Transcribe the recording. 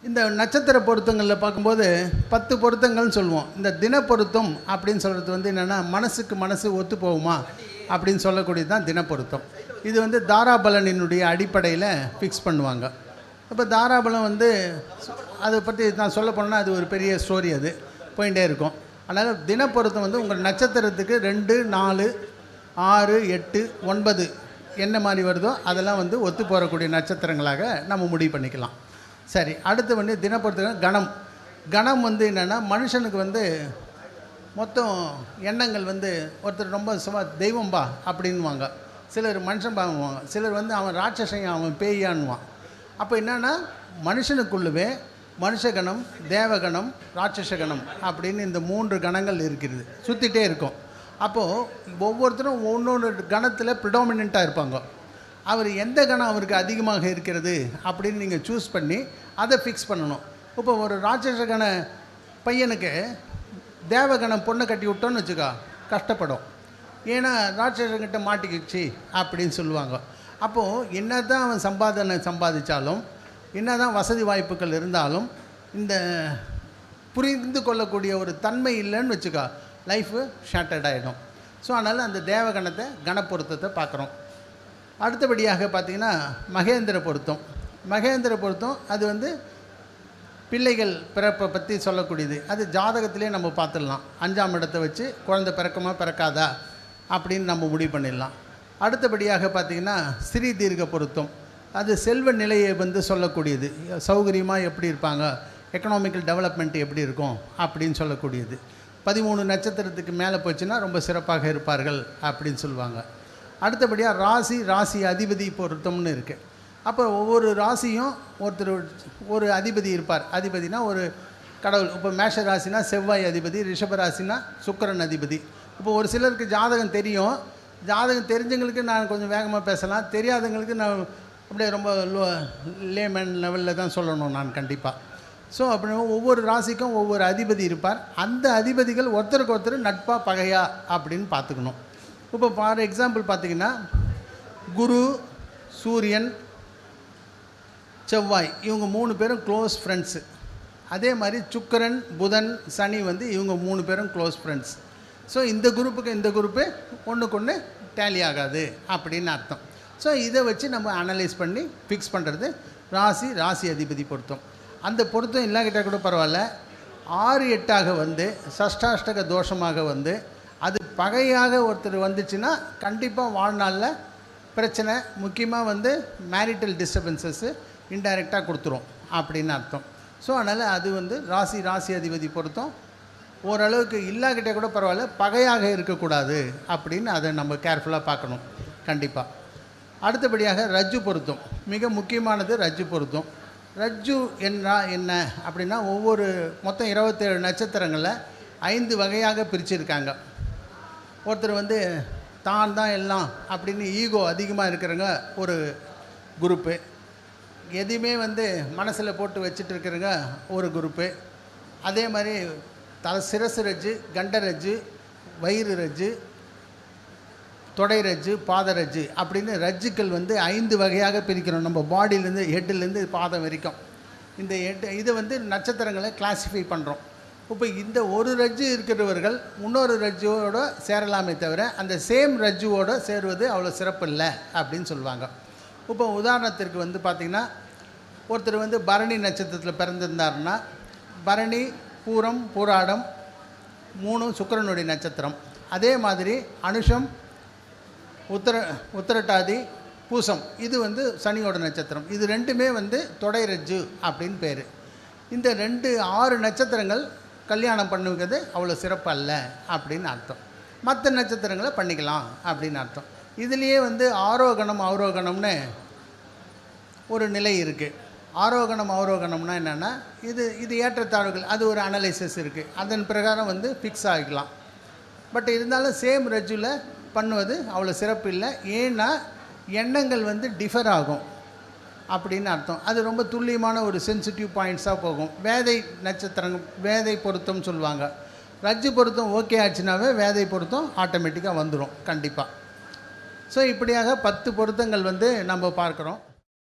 இந்த நட்சத்திர பொருத்தங்களில் பார்க்கும்போது 10 பொருத்தங்கள்னு சொல்லுவோம். இந்த தின பொருத்தம் அப்படின்னு சொல்கிறது வந்து என்னென்னா, மனசுக்கு மனசு ஒத்து போகுமா அப்படின்னு சொல்லக்கூடியது தான் தின பொருத்தம். இது வந்து தாராபலனினுடைய அடிப்படையில் ஃபிக்ஸ் பண்ணுவாங்க. இப்போ தாராபலம் வந்து அதை பற்றி நான் சொல்ல போனேன்னா அது ஒரு பெரிய ஸ்டோரி, அது போயிட்டே இருக்கும். அதனால் தின பொருத்தம் வந்து உங்கள் நட்சத்திரத்துக்கு 2, 4, 6, 8, 9 என்ன மாதிரி வருதோ அதெல்லாம் வந்து ஒத்து போகக்கூடிய நட்சத்திரங்களாக நம்ம முடிவு பண்ணிக்கலாம். சரி, அடுத்து வந்து தினப்பொறுத்தவரை கணம் வந்து என்னென்னா, மனுஷனுக்கு வந்து மொத்தம் எண்ணங்கள் வந்து ஒருத்தர் ரொம்ப தெய்வம்பா அப்படின்வாங்க, சிலர் மனுஷன் பாங்குவாங்க, சிலர் வந்து அவன் ராட்சசன் அவன் பேயான்வான். அப்போ என்னென்னா, மனுஷனுக்குள்ளவே மனுஷகணம், தேவகணம், ராட்சசகணம் அப்படின்னு இந்த 3 கணங்கள் இருக்கிறது, சுற்றிகிட்டே இருக்கும். அப்போது ஒவ்வொருத்தரும் ஒவ்வொரு கணத்தில் ப்ரிடாமினண்ட்டாக இருப்பாங்க. அவர் எந்த கணம் அவருக்கு அதிகமாக இருக்கிறது அப்படின்னு நீங்கள் சூஸ் பண்ணி அதை ஃபிக்ஸ் பண்ணணும். இப்போ ஒரு ராட்சசகண பையனுக்கு தேவகணம் பொண்ணை கட்டி விட்டோன்னு வச்சுக்கோ, கஷ்டப்படும். ஏன்னா ராட்சசங்கிட்ட மாட்டிக்கிச்சு அப்படின்னு சொல்லுவாங்க. அப்போது என்ன தான் அவன் சம்பாதிச்சாலும், என்ன தான் வசதி வாய்ப்புகள் இருந்தாலும், இந்த புரிந்து கொள்ளக்கூடிய ஒரு தன்மை இல்லைன்னு வச்சுக்கோ, லைஃபு ஷார்ட்டட் ஆகிடும். ஸோ அதனால் அந்த தேவகணத்தை கணப்பொருத்தத்தை பார்க்குறோம். அடுத்தபடியாக பார்த்திங்கன்னா மகேந்திர பொருத்தம் அது வந்து பிள்ளைகள் பிறப்பை பற்றி சொல்லக்கூடியது. அது ஜாதகத்திலே நம்ம பார்த்துடலாம். 5ஆம் இடத்தை வச்சு குழந்தை பிறக்குமா பிறக்காதா அப்படின்னு நம்ம முடிவு பண்ணிடலாம். அடுத்தபடியாக பார்த்திங்கன்னா ஸ்ரீ தீர்க்க பொருத்தம், அது செல்வ நிலையை வந்து சொல்லக்கூடியது. சௌகரியமாக எப்படி இருப்பாங்க, எக்கனாமிக்கல் டெவலப்மெண்ட் எப்படி இருக்கும் அப்படின்னு சொல்லக்கூடியது. 13 நட்சத்திரத்துக்கு மேலே போச்சுன்னா ரொம்ப சிறப்பாக இருப்பார்கள் அப்படின்னு சொல்லுவாங்க. அடுத்தபடியாக ராசி அதிபதி பொருத்தம்னு இருக்குது. அப்போ ஒவ்வொரு ராசியும் ஒரு அதிபதி இருப்பார். அதிபதினா ஒரு கடவுள். இப்போ மேஷ ராசினா செவ்வாய் அதிபதி, ரிஷப ராசினா சுக்கிரன் அதிபதி. இப்போ ஒரு சிலருக்கு ஜாதகம் தெரியும். ஜாதகம் தெரிஞ்சவங்களுக்கு நான் கொஞ்சம் வேகமாக பேசலாம், தெரியாதவங்களுக்கு நான் அப்படியே ரொம்ப லேமன் லெவலில் தான் சொல்லணும் நான் கண்டிப்பாக. ஸோ அப்படி ஒவ்வொரு ராசிக்கும் ஒவ்வொரு அதிபதி இருப்பார். அந்த அதிபதிகள் ஒருத்தருக்கு ஒருத்தர் நட்பாக பகையா அப்படின்னு பார்த்துக்கணும். இப்போ ஃபார் எக்ஸாம்பிள் பார்த்திங்கன்னா, குரு, சூரியன், செவ்வாய் இவங்க 3 பேரும் க்ளோஸ் ஃப்ரெண்ட்ஸு. அதே மாதிரி சுக்கிரன், புதன், சனி வந்து இவங்க 3 பேரும் க்ளோஸ் ஃப்ரெண்ட்ஸ். ஸோ இந்த குரூப்புக்கு இந்த குரூப்பு ஒன்றுக்கு டேலி ஆகாது அப்படின்னு அர்த்தம். ஸோ இதை வச்சு நம்ம அனலைஸ் பண்ணி ஃபிக்ஸ் பண்ணுறது ராசி அதிபதி பொருத்தம். அந்த பொருத்தம் இல்லாக்கிட்டால் கூட பரவாயில்ல, 6, 8ஆக வந்து சஷ்டாஷ்டக தோஷமாக வந்து அது பகையாக ஒருத்தர் வந்துச்சுன்னா கண்டிப்பாக வாழ்நாளில் பிரச்சனை, முக்கியமாக வந்து மேரிட்டல் டிஸ்டர்பன்சஸ்ஸு இன்டைரக்டாக கொடுத்துரும் அப்படின்னு அர்த்தம். ஸோ அதனால் அது வந்து ராசி அதிபதி பொருத்தம் ஓரளவுக்கு இல்லாக்கிட்டே கூட பரவாயில்ல, பகையாக இருக்கக்கூடாது அப்படின்னு அதை நம்ம கேர்ஃபுல்லாக பார்க்கணும் கண்டிப்பாக. அடுத்தபடியாக ரஜ்ஜு பொருத்தம், மிக முக்கியமானது ரஜ்ஜு பொருத்தம். ரஜ்ஜு என்ன அப்படின்னா, மொத்தம் 27 நட்சத்திரங்களில் 5 வகையாக பிரிச்சுருக்காங்க. ஒருத்தர் வந்து தான் எல்லாம் அப்படின்னு ஈகோ அதிகமாக இருக்கிறவங்க ஒரு குரூப்பு, எதையுமே வந்து மனசில் போட்டு வச்சுட்டு இருக்கிறவங்க ஒரு குரூப்பு, அதே மாதிரி சிரசு ரஜ்ஜு, கண்ட ரஜ்ஜு, வயிறு ரஜ்ஜு, தொடை ரஜ்ஜு, பாத ரஜ்ஜு அப்படின்னு ரஜ்ஜுக்கள் வந்து 5 வகையாக பிரிக்கிறோம். நம்ம பாடியிலேருந்து ஹெட்டிலேருந்து பாதம் வரைக்கும் இந்த இதை வந்து நட்சத்திரங்களை கிளாஸிஃபை பண்ணுறோம். இப்போ இந்த ஒரு ரஜ்ஜு இருக்கிறவர்கள் இன்னொரு ரஜ்ஜுவோடு சேரலாமே தவிர அந்த சேம் ரஜ்ஜுவோடு சேருவது அவ்வளோ சிறப்பு இல்லை அப்படின்னு சொல்லுவாங்க. இப்போ உதாரணத்திற்கு வந்து பார்த்திங்கன்னா, ஒருத்தர் வந்து பரணி நட்சத்திரத்தில் பிறந்திருந்தாருன்னா, பரணி, பூரம், பூராடம் 3 சுக்கிரனுடைய நட்சத்திரம். அதே மாதிரி அனுஷம், உத்திரட்டாதி, பூசம் இது வந்து சனியோட நட்சத்திரம். இது 2மே வந்து தொடை ரஜ்ஜு அப்படின்னு பேர். இந்த 6 நட்சத்திரங்கள் கல்யாணம் பண்ணுவது அவ்வளோ சிறப்பு அல்ல அப்படின்னு அர்த்தம். மற்ற நட்சத்திரங்களை பண்ணிக்கலாம் அப்படின்னு அர்த்தம். இதுலேயே வந்து அவரோகணம்னு ஒரு நிலை இருக்குது. அவரோகணம்னா என்னென்னா, இது ஏற்றத்தாழ்வுகள், அது ஒரு அனலைசிஸ் இருக்குது. அதன் பிரகாரம் வந்து ஃபிக்ஸ் ஆகிக்கலாம். பட் இருந்தாலும் சேம் ரஜ்ஜுவில் பண்ணுவது அவ்வளோ சிறப்பு இல்லை. ஏன்னா எண்ணங்கள் வந்து டிஃபர் ஆகும் அப்படின்னு அர்த்தம். அது ரொம்ப துல்லியமான ஒரு சென்சிட்டிவ் பாயிண்ட்ஸாக போகும். வேதை பொருத்தம் சொல்லுவாங்க. ரஜ்ஜு பொருத்தம் ஓகே ஆச்சுனாவே வேதை பொருத்தம் ஆட்டோமேட்டிக்காக வந்துடும் கண்டிப்பாக. ஸோ இப்படியாக 10 பொருத்தங்கள் வந்து நம்ம பார்க்குறோம்.